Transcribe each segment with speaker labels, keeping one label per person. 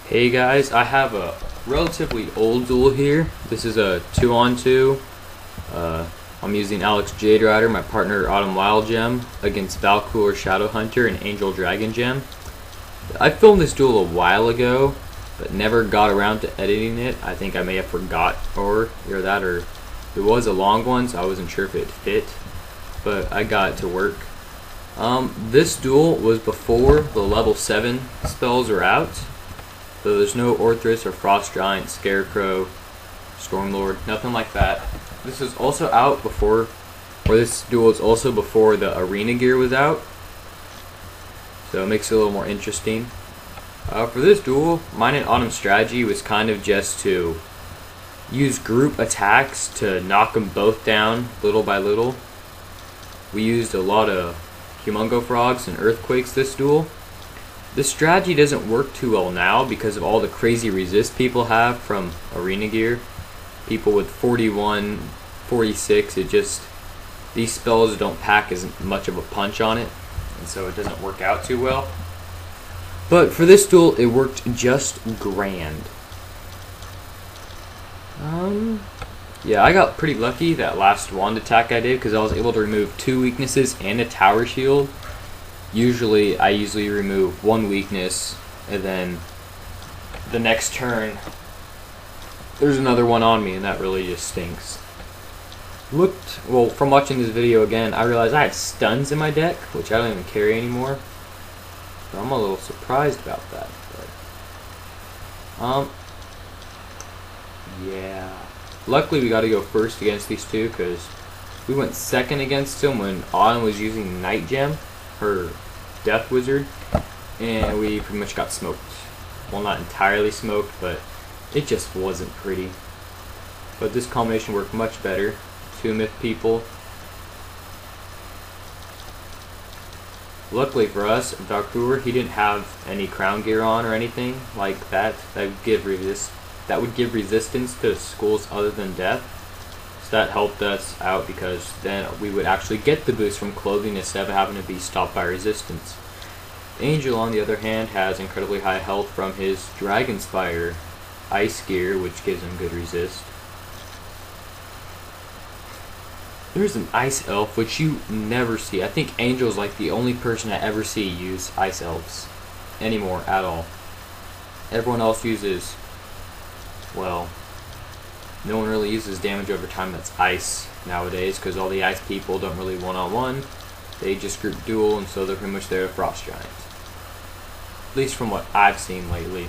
Speaker 1: Hey guys, I have a relatively old duel here. This is a 2-on-2. I'm using Jaderider, my partner Wildgem, against Valkoor, Shadowhunter, and Angel Dragongem. I filmed this duel a while ago, but never got around to editing it. I think I may have forgot or it was a long one, so I wasn't sure if it fit, but I got it to work. This duel was before the level 7 spells are out. So there's no Orthrus or Frost Giant, Scarecrow, Stormlord, nothing like that. This was also out before, or this duel is also before the arena gear was out. So it makes it a little more interesting. For this duel, mine and Autumn's strategy was kind of just to use group attacks to knock them both down little by little. We used a lot of Humongo Frogs and Earthquakes this duel. This strategy doesn't work too well now because of all the crazy resist people have from arena gear. People with 41, 46, these spells don't pack as much of a punch on it, and so it doesn't work out too well. But for this duel, it worked just grand. Yeah, I got pretty lucky that last wand attack I did because I was able to remove 2 weaknesses and a tower shield. I usually remove 1 weakness, and then the next turn there's another one on me, and that really just stinks. Well, from watching this video again, I realized I had stuns in my deck, which I don't even carry anymore. So I'm a little surprised about that. But, yeah. Luckily, we got to go first against these two because we went second against him when Autumn was using Night Gem, her Death Wizard, and we pretty much got smoked. Well, not entirely smoked, but it just wasn't pretty. But this combination worked much better. 2 myth people. Luckily for us, Valkoor, he didn't have any crown gear on or anything like that. That would give resistance to schools other than death. So that helped us out because then we would actually get the boost from clothing instead of having to be stopped by resistance. Angel, on the other hand, has incredibly high health from his Dragonspire Ice gear, which gives him good resist. There's an Ice Elf, which you never see. I think Angel's like the only person I ever see use Ice Elves anymore at all. Everyone else uses, well, no one really uses damage over time that's ice nowadays because all the ice people don't really one-on-one. They just group duel, and so they're pretty much there to Frost Giant. At least from what I've seen lately.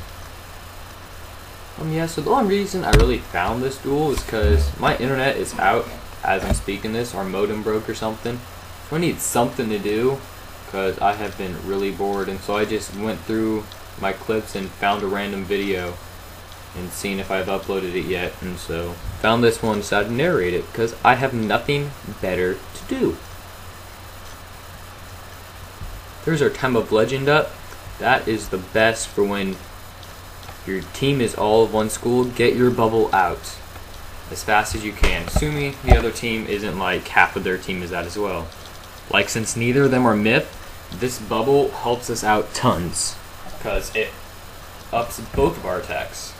Speaker 1: Yeah, so the only reason I really found this duel is because my internet is out as I'm speaking this. Our modem broke or something. So I need something to do because I have been really bored, and so I just went through my clips and found a random video and seen if I've uploaded it yet, and so found this one, decided to narrate it because I have nothing better to do. There's our Time of Legend up. That is the best for when your team is all of one school. Get your bubble out as fast as you can, assuming the other team isn't like half of their team is that as well. Like, since neither of them are myth, this bubble helps us out tons because it ups both of our attacks.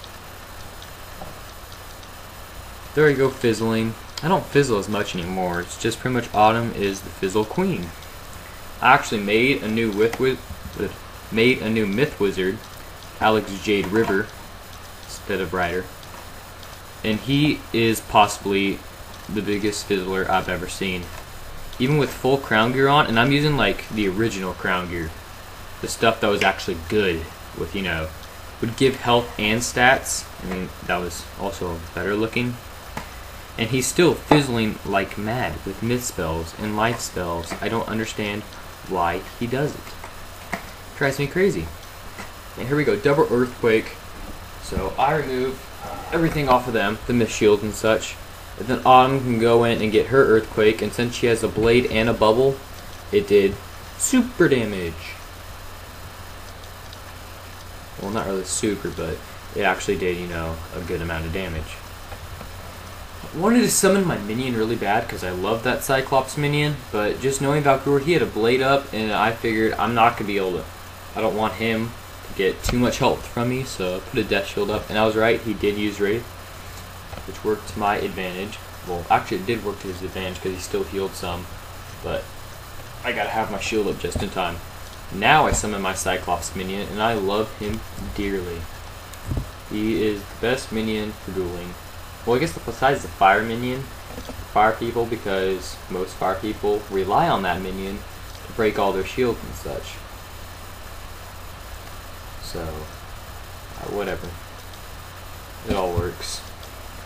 Speaker 1: There you go, fizzling. I don't fizzle as much anymore. It's just pretty much Autumn is the fizzle queen. I actually made a new myth wizard, Jaderider, instead of Rider, and he is possibly the biggest fizzler I've ever seen. Even with full crown gear on, and I'm using like the original crown gear, the stuff that was actually good with, you know, would give health and stats. I mean, that was also better looking. And he's still fizzling like mad with myth spells and life spells. I don't understand why he does it. Drives me crazy. And here we go, double Earthquake. So I remove everything off of them, the myth shield and such. And then Autumn can go in and get her Earthquake, and since she has a blade and a bubble, it did super damage. Well, not really super, but it actually did, you know, a good amount of damage. I wanted to summon my minion really bad because I love that Cyclops minion, but just knowing Valkoor, he had a blade up, and I figured I'm not going to be able to, I don't want him to get too much health from me, so I put a death shield up, and I was right, he did use Wraith, which worked to my advantage. Well, actually it did work to his advantage because he still healed some, but I gotta have my shield up just in time. Now I summon my Cyclops minion, and I love him dearly. He is the best minion for dueling. Well, I guess besides the fire minion, fire people, because most fire people rely on that minion to break all their shields and such. So, whatever. It all works.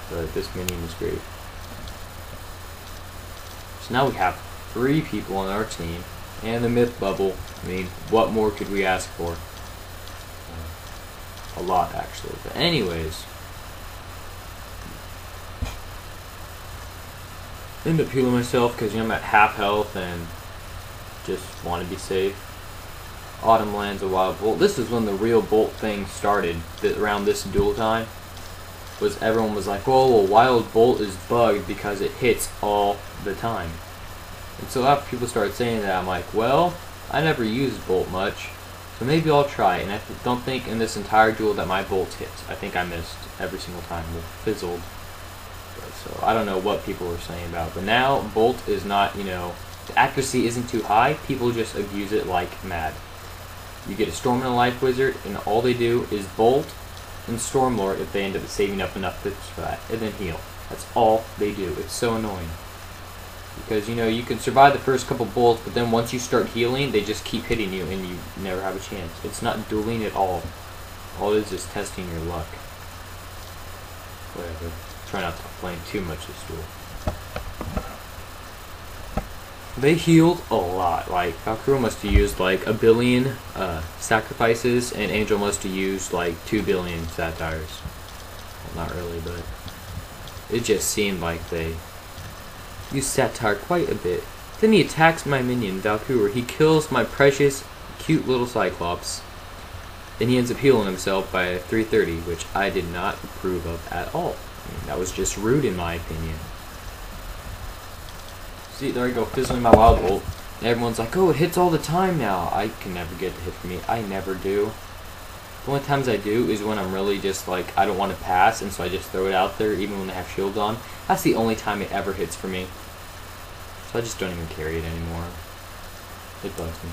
Speaker 1: But this minion is great. So now we have 3 people on our team, and the myth bubble. I mean, what more could we ask for? A lot, actually. But anyways, I end up healing myself because I'm at half health and just want to be safe. Autumn lands a wild bolt. This is when the real bolt thing started. Around this duel time, was everyone was like, "Oh, well, wild bolt is bugged because it hits all the time." And so after people started saying that, I'm like, well, I never used bolt much, so maybe I'll try. And I don't think in this entire duel that my bolts hit. I think I missed every single time. It fizzled. So I don't know what people were saying about. But now bolt is not, you know, the accuracy isn't too high. People just abuse it like mad. You get a Storm and a Life Wizard, and all they do is bolt and Stormlord if they end up saving up enough bits for that, and then heal. That's all they do. It's so annoying. Because, you know, you can survive the first couple bolts, but then once you start healing, they just keep hitting you, and you never have a chance. It's not dueling at all. All it is testing your luck. Whatever. Try not to complain too much this duel. They healed a lot. Like, Valkoor must have used like 1 billion sacrifices, and Angel must have used like 2 billion satires. Well, not really, but it just seemed like they used satire quite a bit. Then he attacks my minion, Valkoor. He kills my precious, cute little Cyclops. And he ends up healing himself by 330, which I did not approve of at all. I mean, that was just rude in my opinion. See, there I go, fizzling my wild bolt. And everyone's like, oh, it hits all the time now. I can never get it to hit for me. I never do. The only times I do is when I'm really just like, I don't want to pass, and so I just throw it out there even when I have shields on. That's the only time it ever hits for me. So I just don't even carry it anymore. It bugs me.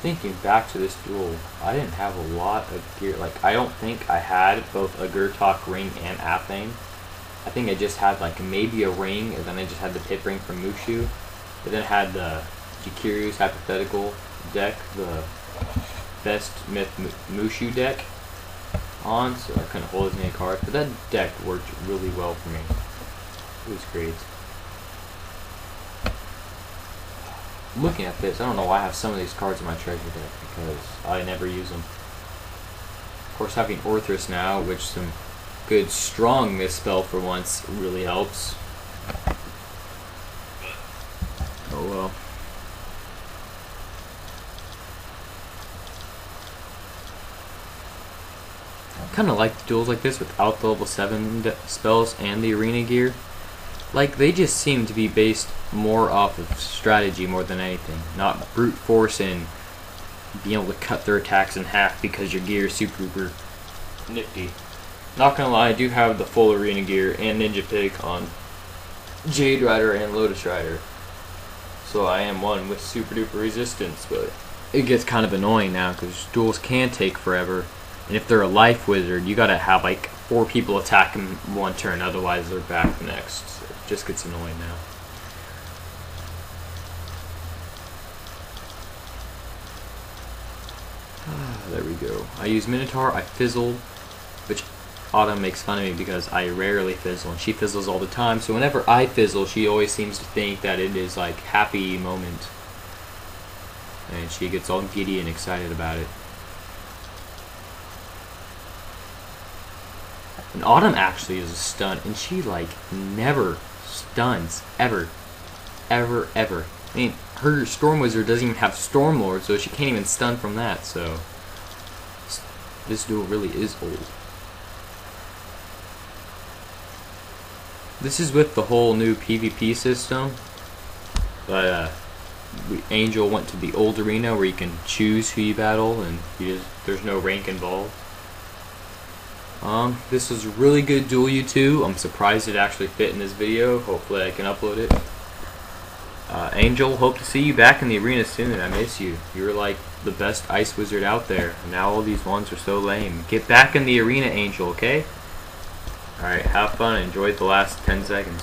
Speaker 1: Thinking back to this duel, I didn't have a lot of gear. Like, I don't think I had both a Gurtok ring and Athane. I think I just had like maybe a ring, and then I just had the pit ring from Mushu. But then I had the Jikiryu's hypothetical deck, the best Myth Mushu deck on, so I couldn't hold as many cards. But that deck worked really well for me. It was great. Looking at this, I don't know why I have some of these cards in my treasure deck, because I never use them. Of course, having Orthrus now, which some good strong misspell for once really helps. Oh well. I kind of like duels like this without the level 7 spells and the arena gear. Like, they just seem to be based more off of strategy more than anything. Not brute force and being able to cut their attacks in half because your gear is super nifty. Not gonna lie, I do have the full arena gear and Ninja Pig on Jaderider and Lotus Rider. So I am one with super duper resistance, but it gets kind of annoying now because duels can take forever. And if they're a life wizard, you gotta have like 4 people attack them one turn, otherwise they're back the next. So it just gets annoying now. There we go. I use Minotaur, I fizzle, which Autumn makes fun of me because I rarely fizzle, and she fizzles all the time, so whenever I fizzle, she always seems to think that it is like happy moment. And she gets all giddy and excited about it. And Autumn actually is a stun, and she like never stuns, ever. Ever, ever. I mean, her Storm Wizard doesn't even have Stormlord, so she can't even stun from that, so this duel really is old. This is with the whole new PvP system, but Angel went to the old arena where you can choose who you battle and there's no rank involved. This was a really good duel, you two. I'm surprised it actually fit in this video. Hopefully I can upload it. Angel, hope to see you back in the arena soon. I miss you. You were like the best ice wizard out there. Now all these ones are so lame. Get back in the arena, Angel, okay? Alright, have fun. Enjoy the last 10 seconds.